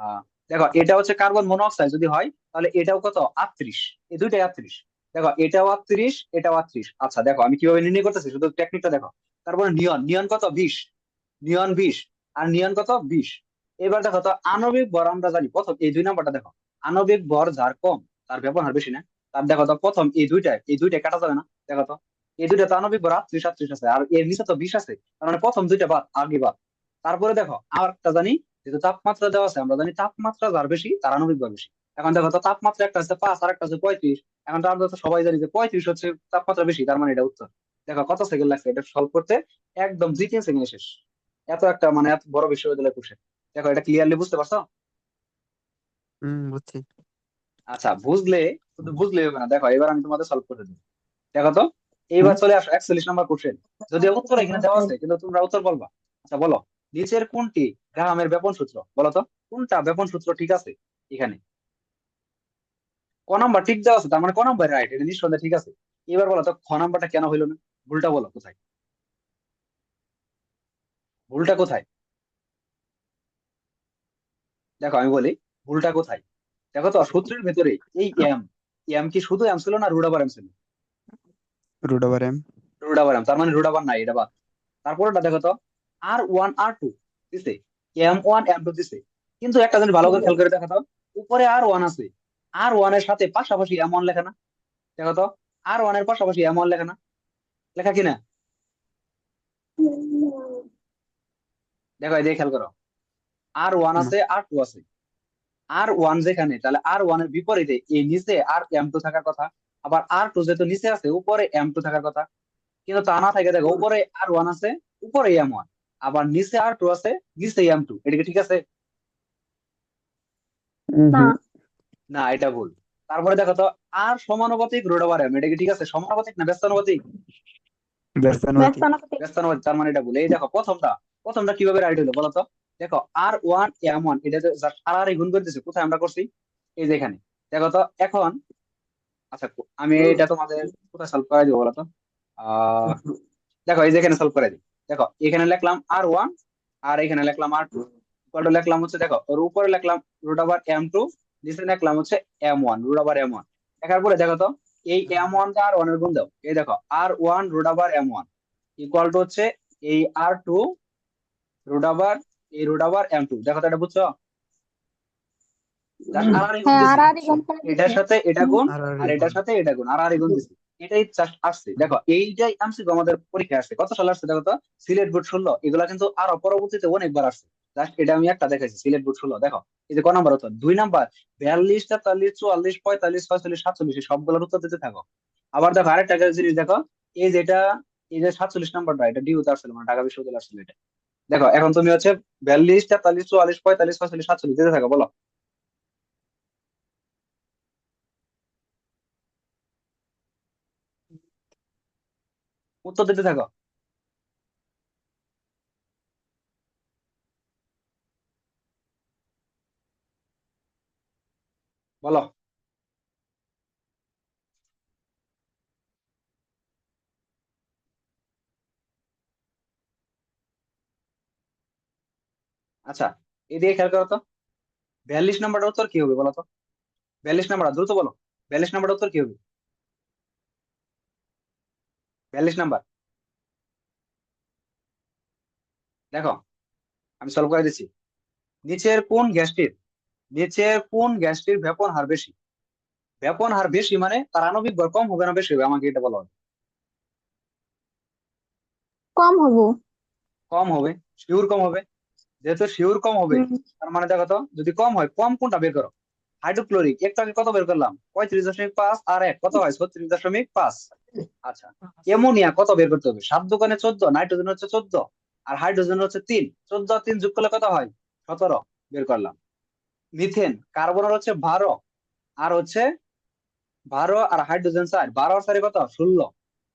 আহ, দেখো এটা হচ্ছে কার্বন মনোঅক্সাইড যদি হয়, তাহলে এটাও কত 38, এই দুইটাই 38। দেখো এটাও 38, এটাও 38। আচ্ছা দেখো আমি কিভাবে নির্ণয় করতেছি শুধু টেকনিকটা দেখো। তারপরে নিয়ন, নিয়ন কত 20, নিয়ন 20, আর নিয়ন কত 20। এবার দেখো তো আণবিক ভর আমরা জানি প্রথম এই 2 নাম্বারটা দেখো, আণবিক ভর যার কম তার ব্যবহার বেশি না। তার দেখো তো প্রথম এই দুইটাই কাটা যাবে না। দেখো তো এই দুইটা তো আণবিক ভর 38 38 আছে, আর এর নিচে তো 20 আছে, তার মানে প্রথম দুইটা বাদ, আগে বাদ। তারপরে দেখো আর একটা জানি, যেহেতু তাপমাত্রা দেওয়া আছে আমরা জানি তাপমাত্রা যার বেশি তার আণবিক ভর বেশি। এখন দেখো তো তাপমাত্রা একটা আছে 5 আর একটা আছে 35। এখন তো আমরা তো সবাই জানি যে 35 হচ্ছে তাপমাত্রা বেশি, তার মানে এটা উত্তর। দেখো কত সেকেন্ড লাগছে এটা সলভ করতে, একদম 2-3 সেকেন্ডে শেষ। এত একটা মানে এত বড় বিশ্ববিদ্যালয় কোশ্চেন। দেখো এটা ক্লিয়ারলি বুঝতে পারছো? বুঝছি। আচ্ছা বুঝলে, শুধু বুঝলে হবে না, দেখো এবার আমি তোমাদের সলভ করে দিই। দেখো তো এইবার হুম চলে আসো 41 নম্বর কোশ্চেন। যদিও উত্তর এখানে দেওয়া আছে কিন্তু তোমরা উত্তর বলবা। আচ্ছা বলো, নিচের কোনটি গ্রাহামের ব্যাপন সূত্র? বলো তো কোনটা ব্যাপন সূত্র ঠিক আছে এখানে? ক নাম্বার ঠিক দেওয়া আছে, তার মানে ক নাম্বার রাইট, এটা নিঃসন্দেহে ঠিক আছে। এবার বলো তো খ নাম্বারটা কেন হইলো না? ভুলটা বলো কোথায়, ভুলটা কোথায়? দেখো আমি বলি ভুলটা কোথায়। দেখো তো সূত্রের ভেতরে এই এম, এম কি শুধু এম ছিল না রুট ওভার এম ছিল? Root over M. Root over M, তার মানে রুট ওভার নাই, এটা বাদ। তারপরটা দেখো তো R1 R2 দিছে, M1 M2 দিছে, কিন্তু একটা জিনিস ভালো করে খেয়াল করে দেখো তো, উপরে R1 আছে, R1 এর সাথে পাশাপাশি M1 লেখা না? দেখো তো R1 এর পাশাপাশি M1 লেখা না, লেখা কিনা? দেখো এই দিয়ে খেয়াল করো, R1 না, আছে R2 আছে, R1 যেখানে, তাহলে R1 এর বিপরীতে এই নিচে M2 থাকার কথা। আবার R2 যেহেতু নিচে আছে উপরে M2 থাকার কথা, কিন্তু তা না থাকে, দেখো উপরে R1 আছে, উপরে M1, আবার নিচে R2 আছে, নিচে M2। এটা কি ঠিক আছে? না, না এটা ভুল। তারপরে দেখো তো আর সমানুপাতিক রুট ওভার এম, এটা কি ঠিক আছে? সমানুপাতিক না ব্যস্তানুপাতিক? ব্যস্তানুপাতিক। ব্যস্তানুপাতিক। ব্যস্তানুপাতিক, তার মানে এটা ভুল। এই দেখো প্রথমটা, প্রথমটা কিভাবে রাইট হলো বলো তো? দেখো R1 M1 এটা আর গুণ করে দিচ্ছে, কোথায় আমরা করছি? এই যে এখানে। দেখো তো এখন, আচ্ছা আমি এটা তোমাদের কোথায় সলভ করে দিব বলো তো? আহ দেখো এই যে এখানে সলভ করে দিই। দেখো এখানে লিখলাম R1, আর এখানে লিখলাম R2, লিখলাম হচ্ছে দেখো ওর উপরে লিখলাম রুট ওভার M2, নিচে লিখলাম হচ্ছে M1 রুট ওভার M1। লেখার পরে দেখো তো এই M1 কে R1 এর গুণ দাও, এই দেখো R1 root over M1 equal to হচ্ছে এই R2 রুট ওভার এই রুট ওভার M2। দেখো তো এটা বুঝছো? জাস্ট আর গুণ হ্যাঁ, দিছি, আড়াআড়ি গুণ করে এটার দিছে। সাথে এটা হুম। গুণ, আর আর আর গুণ। এটার সাথে এটা গুণ, আর গুণ দিছি। এটাই জাস্ট আসছে, দেখো এইটাই এমসিকিউ আমাদের পরীক্ষায় আসছে। কত সালে আসছে দেখো তো? সিলেট বোর্ড 16, এগুলা কিন্তু আরো পরবর্তীতে অনেকবার আসছে। জাস্ট এটা আমি একটা দেখাইছি, সিলেট বোর্ড 16। দেখো এই যে ক নাম্বার উত্তর, 2 নাম্বার 42 43 44 45 46 47, সবগুলোর উত্তর দিতে থাকো। আবার দেখো আরেকটা জিনিস দেখো, এই যেটা, এই যে 47 নাম্বারটা, এটা ডিউতে আসছিল, মানে ঢাকা বিশ্ববিদ্যালয় আসছিল এটা। দেখো এখন তুমি হচ্ছে 42 43 44 45 46 47 দিতে থাকো, বলো উত্তর দিতে থাকো, বলো। আচ্ছা এদিকে খেয়াল করো তো, 42 নাম্বারটা উত্তর কি হবে বলো তো? 42 নাম্বার, দ্রুত বলো, 42 নাম্বারটা উত্তর কি হবে? 42 নাম্বার, দেখো আমি সলভ করে দিচ্ছি। নিচের কোন গ্যাসটির, নিচের কোন গ্যাসটির ভেপন হার বেশি? ভেপন হার বেশি মানে তার আণবিক ভর কম হবে না বেশি হবে, আমাকে এটা বলো। কম হবো। কম হবে, শিওর কম হবে। যেহেতু শিওর কম হবে, হুম। তার মানে দেখো তো যদি কম হয়, কম কোনটা বের করো। হাইড্রোক্লোরিক একটু আগে কত বের করলাম? 35.5, আর এক কত হয় 36.5। আচ্ছা অ্যামোনিয়া কত বের করতে হবে? 7 দোকানে 14, নাইট্রোজেন হচ্ছে 14, আর হাইড্রোজেন হচ্ছে 3, 14 আর 3 যোগ করলে কত হয়? 17 বের করলাম। মিথেন কার্বনের হচ্ছে 12, আর হচ্ছে 12 আর হাইড্রোজেন 4, 12 আর 4 কত? 16,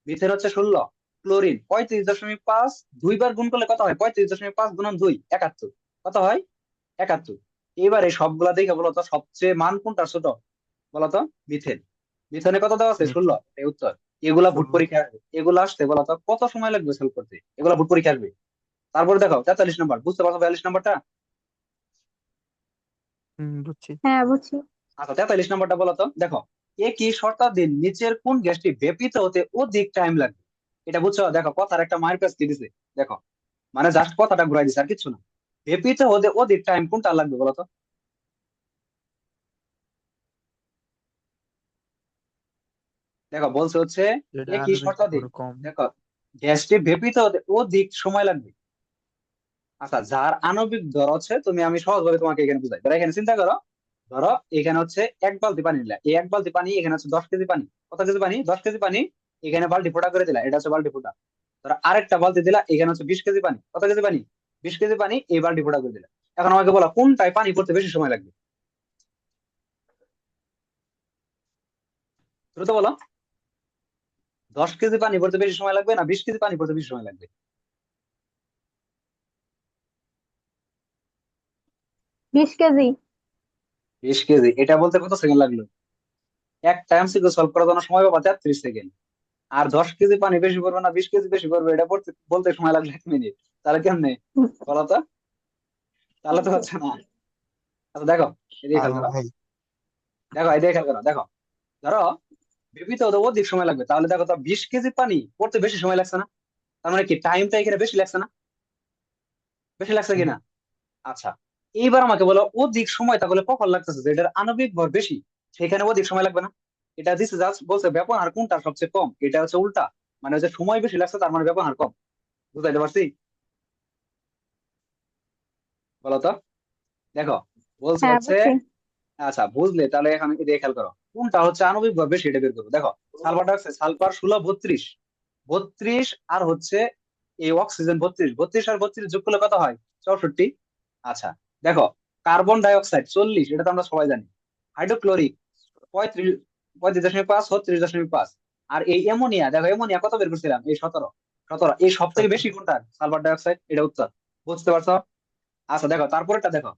মিথেন হচ্ছে 16। ক্লোরিন 35.5, দুইবার গুণ করলে কত হয়? 35.5 গুণন 2 71, কত হয়? 71। এবারে সবগুলা দেখে বলো তো সবচেয়ে মান কোনটা ছোট? বলো তো। মিথেন, মিথেনে কত দেওয়া আছে? মিথেন। 16, এই উত্তর। এগুলা ভোট 16। পরীক্ষা আসবে, এগুলা আসতে বলো তো কত সময় লাগবে সলভ করতে? এগুলা ভোট পরীক্ষা আসবে। তারপরে দেখো 43 নাম্বার, বুঝতে পারছো 42 নাম্বারটা? বুঝছি। হ্যাঁ, বুঝছি। আচ্ছা 43 নম্বরটা বলো তো। দেখো, একই শতাব্দীর নিচের কোন গ্যাসটি ব্যাপৃত হতে অধিক টাইম লাগবে? এটা বুঝছো? দেখো কথার একটা মায়ের কাছ দিছে। দেখো, মানে জাস্ট কথাটা ঘুরাই দিছে আর কিছু না। ব্যাপৃত হতে অধিক টাইম কোনটা লাগবে বলো তো? দেখো বলছে হচ্ছে যেটা একই আণবিক শতাব্দীর, ভর কম। দেখো, গ্যাসটি ব্যাপৃত হতে অধিক সময় লাগবে। আচ্ছা, যার আণবিক ভর হচ্ছে, আমি সহজভাবে তোমাকে এখানে বুঝাই। ধরো এখানে চিন্তা করো, ধরো এখানে হচ্ছে 1 বালতি পানি নিলা, এই 1 বালতি পানি এখানে হচ্ছে 10 কেজি পানি। কত কেজি পানি? 10 কেজি পানি। এখানে বালতি ফোটা করে দিলা, এটা হচ্ছে বালতি ফোটা। ধরো আরেকটা বালতি দিলা, এখানে হচ্ছে 20 কেজি পানি। কত কেজি পানি? 20 কেজি পানি, এই বালতি ফোটা করে দিলা। এখন আমাকে বলো কোনটায় পানি করতে বেশি সময় লাগবে? দ্রুত বলো। 10 কেজি পানি করতে বেশি সময় লাগবে না 20 কেজি পানি করতে বেশি সময় লাগবে? 20 কেজি। 20 কেজি। এটা বলতে কত সেকেন্ড লাগলো? একটা এমসিকিউ সলভ করার জন্য সময় পাবা 33 সেকেন্ড। আর 10 কেজি পানি বেশি পড়বে না 20 কেজি বেশি পড়বে, এটা বলতে বলতে সময় লাগলো 1 মিনিট। তাহলে কেমনে বলো তো? তাহলে তো হচ্ছে না। আচ্ছা দেখো, এদিকে খেয়াল পারবো করো। ভাই। দেখো এদিকে খেয়াল করো। দেখো, ধরো বেবিতে তো অধিক সময় লাগবে, তাহলে দেখো তো 20 কেজি পানি পড়তে বেশি সময় লাগছে না? তার মানে কি টাইমটা এখানে বেশি লাগছে না? বেশি লাগছে হুম, কিনা? আচ্ছা, এইবার আমাকে বলো অধিক সময় তাহলে কখন লাগতেছে, যে এটার আণবিক ভর বেশি, সেখানে অধিক সময় লাগবে না? এটা দিছে জাস্ট বলছে ব্যবহার কোনটা সবচেয়ে কম, এটা হচ্ছে উল্টা। মানে হচ্ছে সময় বেশি লাগছে, তার মানে ব্যবহার কম। বুঝাইতে পারছি? বলো তো। দেখো, বলছে হ্যাঁ, হচ্ছে, বুঝছি। আচ্ছা বুঝলে তাহলে এখন এদিকে খেয়াল করো, কোনটা হচ্ছে আণবিক ভর বেশি এটা বের করবো। দেখো, সালফার ডাইঅক্সাইড, সালফার 16 32, 32 আর হচ্ছে এই অক্সিজেন 32, 32 আর 32 যোগ করলে কত হয়? 64। আচ্ছা দেখো, কার্বন ডাই অক্সাইড 40, এটা তো আমরা সবাই জানি। হাইড্রোক্লোরিক 35, 35.5, 36.5। আর এই অ্যামোনিয়া, দেখো অ্যামোনিয়া কত বের করছিলাম? এই 17, 17। এই সব থেকে বেশি 17। কোনটা? সালফার ডাই অক্সাইড, এটা উত্তর। বুঝতে পারছো? আচ্ছা দেখো তারপরেটা দেখো,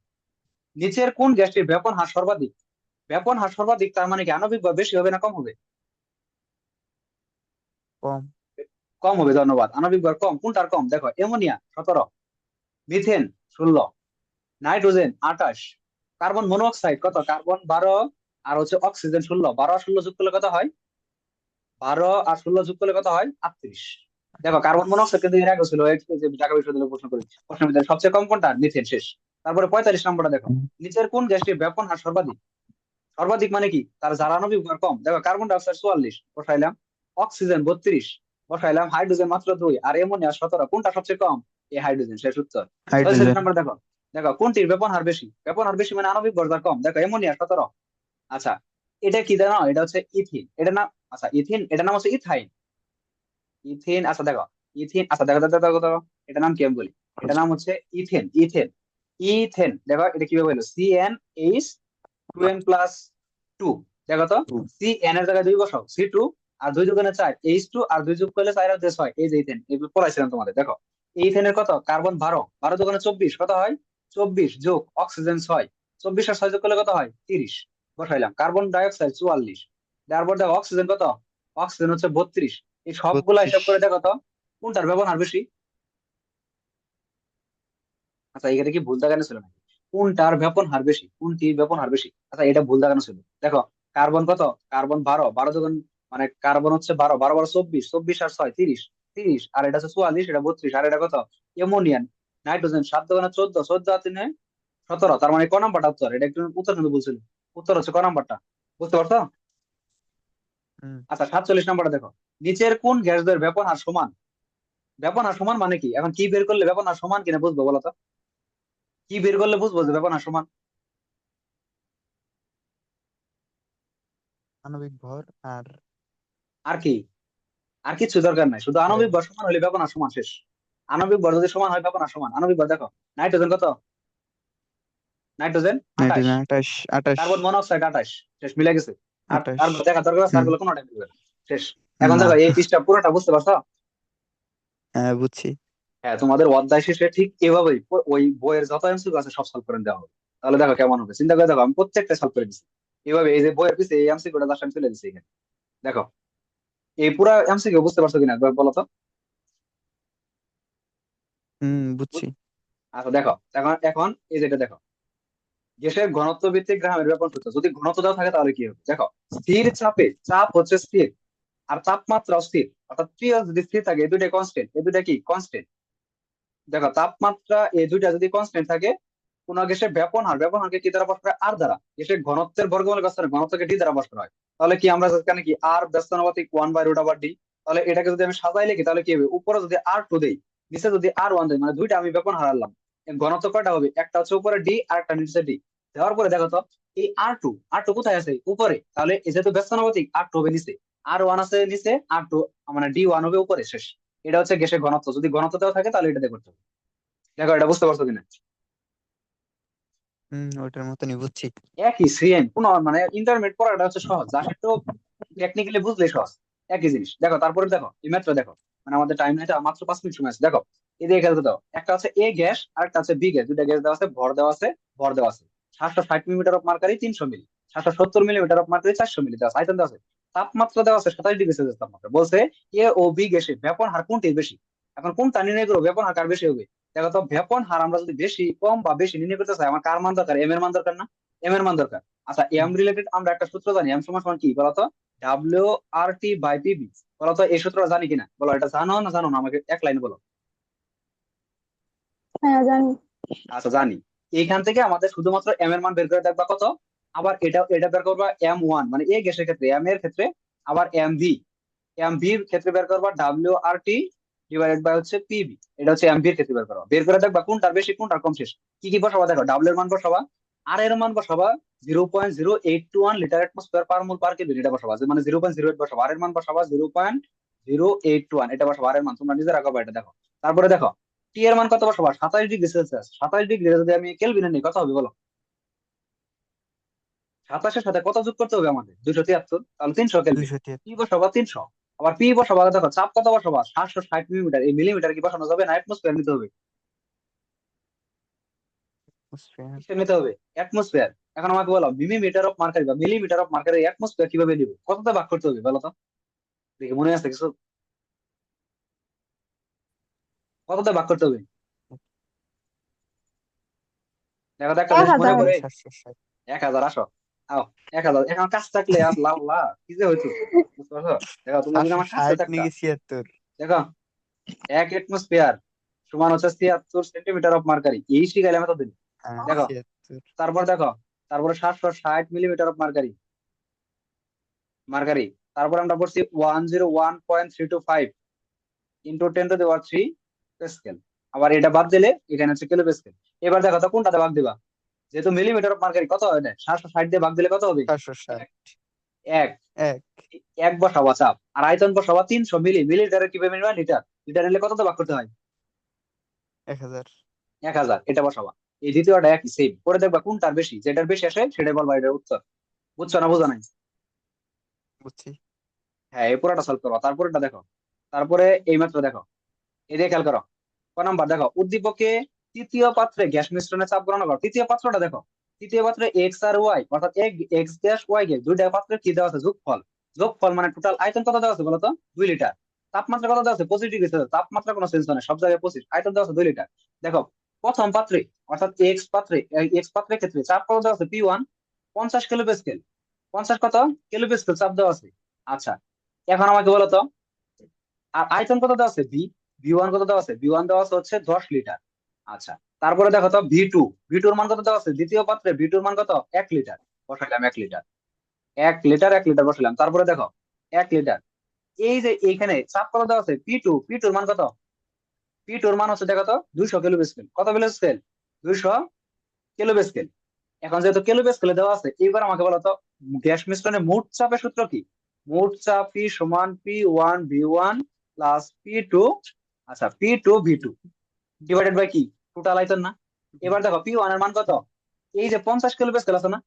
নিচের কোন গ্যাসটির ব্যাপন হার সর্বাধিক? ব্যাপন হার সর্বাধিক তার মানে কি আণবিক ভর বেশি হবে না কম হবে? কম। কম হবে, ধন্যবাদ। আণবিক ভর কম, কোনটার কম? দেখো ammonia 17, methane 16, nitrogen 28, carbon monoxide কত? কার্বন 12, আর হচ্ছে অক্সিজেন 16। 12 আর 16 যোগ করলে কত হয়? 12 আর 16 যোগ করলে কত হয়? 38। দেখো কার্বন মনোক্সাইড কিন্তু এর আগে ছিল, এই যে ঢাকা বিশ্ববিদ্যালয়ে প্রশ্ন করেছি, প্রশ্নের ভিতরে সবচেয়ে কম কোনটা? মিথেন। শেষ। তারপরে 45 নম্বরটা দেখো, হুম, নিচের কোন গ্যাসটির ব্যাপন হার সর্বাধিক? সর্বাধিক মানে কি? তার যার আণবিক ভর কম। দেখো carbon die oxide 44 বসাইলাম, oxygen 32 বসাইলাম, hydrogen মাত্র 2, আর অ্যামোনিয়া 17। কোনটা সবচেয়ে কম? এই হাইড্রোজেন। শেষ উত্তর। 46 হাইড্রোজেন। নাম্বার দেখো, দেখো কোনটির ব্যাপন হার বেশি? ব্যাপন হার বেশি মানে আণবিক ভর যার কম। দেখো অ্যামোনিয়া 17। আচ্ছা, এটা কি জানো? এটা হচ্ছে ইথিন, এটা নাম। আচ্ছা ইথিন, এটা নাম হচ্ছে ইথাইন। ইথিন, আচ্ছা দেখো, ইথিন, আচ্ছা দেখো দেখো দেখো দেখো, এটা নাম কি আমি বলি। এটা নাম হচ্ছে ইথেন, ইথেন। ইথেন, দেখো এটা কিভাবে হলো? CnH2n+2। দেখো তো, সি এন এর জায়গায় 2 বসাও, C2, আর 2 যোগ 4 H2, আর 2 যোগ করলে 4 আর 2 6, এই যে ইথেন, এগুলো পড়াইছিলাম তোমাদের। দেখো এই ইথেনের কত? কার্বন 12, 12 যোগ 24 কত হয়? 24 যোগ অক্সিজেন 6, 24 আর 6 যোগ করলে কত হয়? 30। বসাইলাম। কার্বন ডাই অক্সাইড 44, তারপর দেখো অক্সিজেন কত? অক্সিজেন হচ্ছে 32। এই সবগুলা 32। হিসাব করে দেখো তো কোনটার ব্যবহার বেশি? আচ্ছা এখানে কি ভুল দেখানো ছিল নাকি? কোনটার ব্যাপন হার বেশি? কোনটি ব্যাপন হার বেশি? আচ্ছা এটা ভুল দেখানো ছিল। দেখো কার্বন কত? কার্বন 12, 12 যখন, মানে কার্বন হচ্ছে 12, 12 12 24, 24 আর 6 30, 30, আর এটা হচ্ছে 44, এটা 32, আর এটা কত? অ্যামোনিয়ান। নাইট্রোজেন 7 দোকানে 14, 14 আর 3 17। তার মানে ক নাম্বারটা উত্তর? এটা একটু উত্তর কিন্তু বলছিল। উত্তর হচ্ছে ক নাম্বারটা। বুঝতে পারছো? হুম, আচ্ছা 47 নাম্বারটা দেখো, নিচের কোন গ্যাসের ব্যাপন হার সমান? ব্যাপন হার সমান মানে কি? এখন কি বের করলে ব্যাপন হার সমান কিনা বুঝবো বলো তো? কি বের করলে বুঝবো যে ব্যাপন হার সমান? আণবিক ভর আর আর কি? আর কিছু দরকার নাই, শুধু আণবিক ব্যাস। ভর সমান হলে ব্যাপন আর সমান। শেষ। আণবিক ভর যদি সমান হয় ব্যাপন আর সমান। আণবিক ভর দেখো, নাইট্রোজেন কত? Nitrogen 28, nitrogen 28, 28, carbon monoxide 28। শেষ, মিলে গেছে। আর 28। আর দেখা দরকার আছে? আর হুম। গুলো কোনোটা মিলবে না। শেষ। এখন না। দেখো এই পৃষ্ঠা পুরোটা বুঝতে পারছো? হ্যাঁ, বুঝছি। হ্যাঁ, তোমাদের অধ্যায় শেষে ঠিক এভাবেই ওই বইয়ের যত এমসিকিউ আছে সব সলভ করে দেওয়া হবে। তাহলে দেখো কেমন হবে, চিন্তা করে দেখো, আমি প্রত্যেকটা সলভ করে দিচ্ছি এভাবে। এই যে বইয়ের পিছিয়ে এই এমসিকিউটা জাস্ট আমি তুলে দিচ্ছি এখানে। দেখো এই পুরো এমসিকিউ বুঝতে পারছো কিনা একবার বলো তো? হুম, বুঝছি। আচ্ছা দেখো, এখন এখন এই যেটা দেখো, গ্যাসের ঘনত্ব ভিত্তিক গ্রাহামের ব্যাপন সূত্র। যদি ঘনত্ব দেওয়া থাকে তাহলে কি হবে দেখো, স্থির চাপে, চাপ হচ্ছে স্থির আর তাপমাত্রা স্থির, অর্থাৎ পিএস যদি স্থির থাকে, এই দুইটা কনস্ট্যান্ট, এই দুইটা কি কনস্ট্যান্ট। দেখো তাপমাত্রা এই দুইটা যদি কনস্ট্যান্ট থাকে, কোন গ্যাসের ব্যাপন হার, ব্যাপন হারকে কি দ্বারা প্রকাশ করে, আর দ্বারা। গ্যাসের ঘনত্বের বর্গমূল ব্যস্ত ঘনত্বকে ডি দ্বারা প্রকাশ করা হয়। তাহলে কি আমরা এখানে কি আর ব্যস্তানুপাতিক 1/√ডি। তাহলে এটাকে যদি আমি সাজাই লিখি তাহলে কি হবে, উপরে যদি R2 দেই, নিচে যদি R1 দেই, মানে দুইটা আমি ব্যাপন হার আনলাম। ঘনত্ব কয়টা হবে, একটা হচ্ছে উপরে ডি আর একটা নিচে ডি। দেওয়ার পরে দেখো তো, এই আর টু কোথায় আছে, উপরে। তাহলে এই যেহেতু ব্যস্তানুপাতিক, R2 হবে নিচে, R1 আছে নিচে, R2 মানে D1 হবে উপরে, শেষ। এটা হচ্ছে গ্যাসের ঘনত্ব। যদি ঘনত্ব দেওয়া থাকে তাহলে এটা দিয়ে করতে হবে। দেখো এটা বুঝতে পারছো কিনা। ওটার মতনই বুঝছি। একই সেম, কোন মানে ইন্টারমিডিয়েট পড়াটা হচ্ছে সহজ, যা একটু টেকনিক্যালি বুঝলে সহজ। একই জিনিস। দেখো তারপরে দেখো এই মাত্র দেখো, মানে আমাদের টাইম নাই তো, মাত্র 5 মিনিট সময় আছে। দেখো এদিকে খেলতে দাও, একটা হচ্ছে এ গ্যাস আর একটা হচ্ছে বি গ্যাস, দুইটা গ্যাস দেওয়া আছে, ভর দেওয়া আছে, ভর দেওয়া আছে। 760 millimetre of mercury 300 milli, 770 millimetre of mercury 400 milli দেওয়া আছে, আয়তন দেওয়া আছে, তাপমাত্রা দেওয়া আছে 27 ডিগ্রি সেলসিয়াস তাপমাত্রা। বলছে এ ও বি গ্যাসে ব্যাপন হার কোনটি বেশি। এখন কোনটা নির্ণয় করবো, ব্যাপন হার কার বেশি হবে। দেখো তো, ব্যাপন হার আমরা যদি বেশি, কম বা বেশি নির্ণয় করতে চাই, আমার কার মান দরকার, এম এর মান দরকার না, এম এর মান দরকার। আচ্ছা, এম রিলেটেড আমরা একটা সূত্র জানি, এম সমান সমান কি বলতো, WRT/PV। বলতো এই সূত্রটা জানি কিনা, বলো এটা জানো না জানো না, আমাকে এক লাইনে বলো। হ্যাঁ জানি। আচ্ছা জানি। এইখান থেকে আমাদের শুধুমাত্র এম এর মান বের করে দেখবা কত, আবার এটা এটা বের করবা M1 মানে এ গ্যাসের ক্ষেত্রে, এম এর ক্ষেত্রে, আবার এম ভির ক্ষেত্রে বের করবা WRT/PV, হচ্ছে পিভি। এটা হচ্ছে এমভির ক্ষেত্রে বের করবা, বের করে দেখবা কোনটার বেশি কোনটার কম, শেষ। কি কি বসাবা দেখো, ডাব্লিউ এর মান বসাবা, আর এর মান বসাবা 0.0821 লিটার অ্যাটমোস্ফিয়ার পার মোল পার কেজি, এটা বসাবা। মানে 0.08 বসাবা, আর এর মান বসাবা 0.081, এটা বসাবা আর এর মান, তোমরা নিজেরা করবা এটা দেখো। তারপরে দেখো টি এর মান কত বসাবা, 27 ডিগ্রি সেলসিয়াস। 27 ডিগ্রি যদি আমি কেলভিনে নিই কত হবে বলো, 27-এর সাথে কত যোগ করতে হবে আমাদের, 273, তাহলে 300 কেলভিন। 273 পি বসাবা 300, আবার পি বসাবা দেখো চাপ কত বসাবা, 760 মিলিমিটার। এই মিলিমিটার কি বসানো যাবে না অ্যাটমোস্ফিয়ার নিতে হবে, atmosphere। কিসের নিতে হবে, অ্যাটমোস্ফিয়ার। এখন আমাকে বলো মিলিমিটার অফ মার্কারি বা মিলিমিটার অফ মার্কারি অ্যাটমোস্ফিয়ার কিভাবে নিব, কতটা ভাগ করতে হবে বলো তো, দেখি মনে আছে কিছু, কতটা ভাগ করতে হবে, দেখো তো একটা এক জিনিস মনে হাজার করে। 760। 1000 আসো, আও 1000। এখন কাজ থাকলে আর লাল্লা কি যে হইতো, বুঝতে পারছো। দেখো তোমরা যদি আমার কাছে 760 থাকতা, নাকি 76? দেখো এক অ্যাটমোস্ফিয়ার সমান হচ্ছে 73 সেন্টিমিটার অফ মার্কারি, এই শিখাইলে আমি তো দিন। হ্যাঁ, দেখো 76। তারপর দেখো, তারপরে 760 মিলিমিটার অফ মার্কারি, মার্কারি। তারপর আমরা পড়ছি 101.325 ইন্টু 10⁻³ প্যাসকেল। আবার এটা বাদ দিলে এখানে হচ্ছে কিলো প্যাসকেল। এবার দেখো তো কোনটাতে ভাগ দিবা, যেহেতু মিলিমিটার অফ মার্কারি কত হয় না, 760 দিয়ে ভাগ দিলে কত হবে, 760। এক। এক, এক। এক বসাবা চাপ, আর আয়তন বসাবা 300 মিলি। মিলিলিটারে কিভাবে নিবা, লিটার, লিটার নিলে কত ভাগ করতে হয়, 1000। 1000, এটা বসাবা। এই দ্বিতীয়টা একই সেম করে দেখবা কোনটার বেশি, যেটার বেশি আসে সেটাই বলবা এটার উত্তর। বুঝছো না বোঝা নাই। বুঝছি। হ্যাঁ এই পুরোটা সলভ করবা, তারপরেটা দেখো। তারপরে এই মাত্র দেখো, এই দিয়ে খেয়াল করো। ক নাম্বার দেখো, উদ্দীপকে তৃতীয় পাত্রে গ্যাস মিশ্রণে চাপ গণনা করো। তৃতীয় পাত্রটা দেখো, তৃতীয় পাত্রে এক্স আর ওয়াই, অর্থাৎ এক্স গ্যাস ওয়াই গ্যাস, দুইটা পাত্রে কি দেওয়া আছে, যোগফল। যোগফল মানে টোটাল আয়তন কত দেওয়া আছে বলতো, 2 লিটার। তাপমাত্রা কত দেওয়া আছে, 25 ডিগ্রি সেলসিয়াস। তাপমাত্রা কোনো চেঞ্জ হয় না, সব জায়গায় 25। আয়তন দেওয়া আছে 2 লিটার। দেখো প্রথম পাত্রে, অর্থাৎ এক্স পাত্রের ক্ষেত্রে চাপ কত দেওয়া আছে, P1 50 কিলো প্যাসকেল। 50 কত কিলো প্যাসকেল চাপ দেওয়া আছে। আচ্ছা, এখন আমাকে বলো তো, আর আয়তন কত দেওয়া আছে, ভি ওয়ান কত দেওয়া আছে, ভি ওয়ান দেওয়া আছে হচ্ছে 10 লিটার। আচ্ছা, তারপরে দেখো তো ভি টুর মান কত দেওয়া আছে, দ্বিতীয় পাত্রে ভি টুর মান কত, 1 লিটার। বসাইলাম 1 লিটার, 1 লিটার 1 লিটার বসাইলাম। তারপরে দেখো 1 লিটার, এই যে এইখানে চাপ কত দেওয়া আছে, পি টুর মান কত, পি টুর মান হচ্ছে দেখো তো 200 কিলো প্যাসকেল। কত প্যাসকেল, 200 কিলো প্যাসকেল। এখন যেহেতু কিলোপ্যাসকেলে দেওয়া আছে, এবার আমাকে বলো তো গ্যাস মিশ্রণে মোট চাপের সূত্র কি, মোট চাপ পি সমান P1V1 প্লাস P2, আচ্ছা P2V2 ডিভাইডেড বাই কি, টোটাল আয়তন না। এবার দেখো P1 এর মান কত, এই যে 50 কিলোপ্যাসকেল আছে না,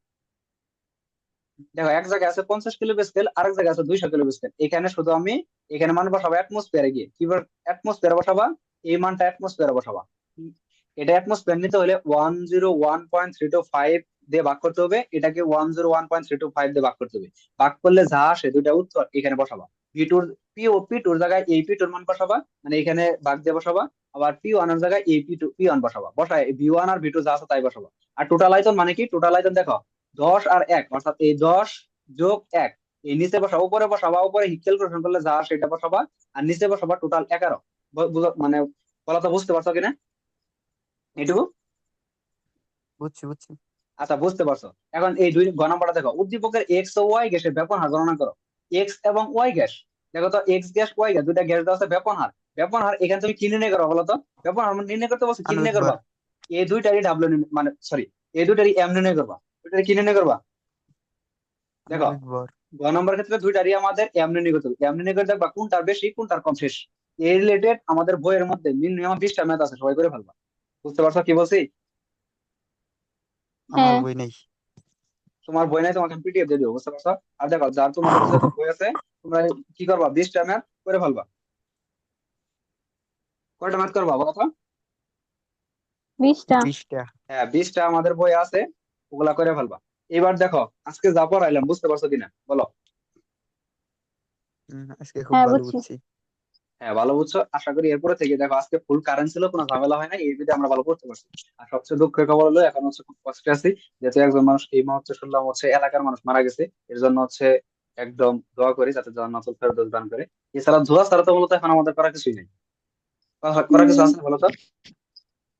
দেখো এক জায়গায় আছে 50 কিলোপ্যাসকেল, আরেক জায়গায় আছে 200 কিলোপ্যাসকেল। এখানে শুধু আমি এখানে মান বসাবো অ্যাটমোস্ফিয়ারে গিয়ে, কিবার অ্যাটমোস্ফিয়ারে বসাবা, এই মানটা অ্যাটমোস্ফিয়ারে বসাবা। এটা অ্যাটমোস্ফিয়ার নিতে হলে 101.325 দিয়ে ভাগ করতে হবে, এটাকে 101.325 দিয়ে ভাগ করতে হবে। ভাগ করলে যা আসে দুইটা উত্তর এখানে বসাবা। পি টুর, পি ও পি টুর জায়গায় এই পি টুর মান বসাবা, মানে এখানে ভাগ দিয়ে বসাবা। আবার P1 এর জায়গায় এই P1 বসাবা, বসায় V1 আর V2 যা আছে তাই বসাবা। আর টোটাল আয়তন মানে কি, টোটাল আয়তন দেখো 10 আর 1 অর্থাৎ এই 10+1, এই নিচে বসাবো, উপরে বসাবা, উপরে ক্যালকুলেশন করলে যা সেটা বসাবা, আর নিচে বসাবা টোটাল 11। মানে বলা তো বুঝতে পারছো কিনা এটুকু? বুঝছি বুঝছি। আচ্ছা বুঝতে পারছো। এখন এই দুই গ নাম্বারটা দেখো, উদ্দীপকের এক্স ও ওয়াই গ্যাসের ব্যাপন হার গণনা করো। এক্স এবং ওয়াই গ্যাস, দেখো তো এক্স গ্যাস ওয়াই গ্যাস দুইটা গ্যাস দেওয়া আছে, ব্যাপন হার, ব্যাপন হার এখানে তুমি কি নির্ণয় করো বলো তো? ব্যাপন হার নির্ণয় করতে বলছো, কি আণবিক নির্ণয় ভর। করবা? এই দুইটারই ডাব্লিউ মানে সরি, এই দুইটারই এম নির্ণয় করবা। দুইটারই কি নির্ণয় করবা? দেখো আণবিক ভর। গ নম্বরের ক্ষেত্রে দুইটারই আমাদের এম নির্ণয় করতে হবে। এম নির্ণয় করে দেখবা কোনটার বেশি কোনটার কম শেষ। এই রিলেটেড আমাদের বইয়ের মধ্যে মিনিমাম 20টা ম্যাথ আছে, সবাই করে ফেলবা। বুঝতে পারছো কি বলছি? আমার হ্যাঁ। বই নেই। তোমার বই নাই, তোমাকে পিডিএফ দিয়ে দিবো, বুঝতে পারছো? আর দেখো যার তোমাদের যেহেতু বই আছে, তোমরা কি করবা, 20টা ম্যাথ করে ফেলবা। কয়টা ম্যাথ করবা বলো তো? 20টা। 20টা। হ্যাঁ 20টা আমাদের বই আছে, ওগুলা করে ফেলবা। এবার দেখো আজকে যা পড়াইলাম বুঝতে পারছো কিনা বলো? আজকে খুব হ্যাঁ, ভালো বুঝছি। বুঝছি। হ্যাঁ ভালো বুঝছো আশা করি। এরপরে থেকে দেখো আজকে ফুল কারেন্ট ছিল, কোনো ঝামেলা হয় না, এই যদি আমরা ভালো করতে পারছি। আর সবচেয়ে দুঃখের খবর হলো এখন হচ্ছে খুব কষ্টে আছি, যেহেতু একজন মানুষ এই মুহূর্তে শুনলাম হচ্ছে এলাকার মানুষ মারা গেছে। এর জন্য হচ্ছে একদম দোয়া করি যাতে জান্নাতুল ফেরদৌস দান করে। এছাড়া দোয়া ছাড়া তো মূলত এখন আমাদের করার কিছুই নেই। করার কিছু হুম। আছে বলো তো?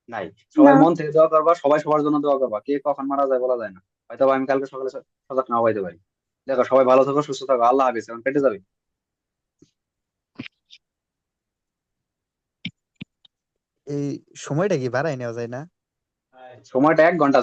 নাই। না। সবাই মন থেকে দোয়া করবা, সবাই সবার জন্য দোয়া করবা, কে কখন মারা যায় বলা যায় না। হয়তো বা আমি কালকে সকালে সজাগ না হইতে পারি। দেখো সবাই ভালো থাকো, সুস্থ থাকো, আল্লাহ হাফিজ। এখন কেটে যাবে। এই সময়টা কি বাড়াই নেওয়া যায় না? সময়টা 1 ঘন্টা।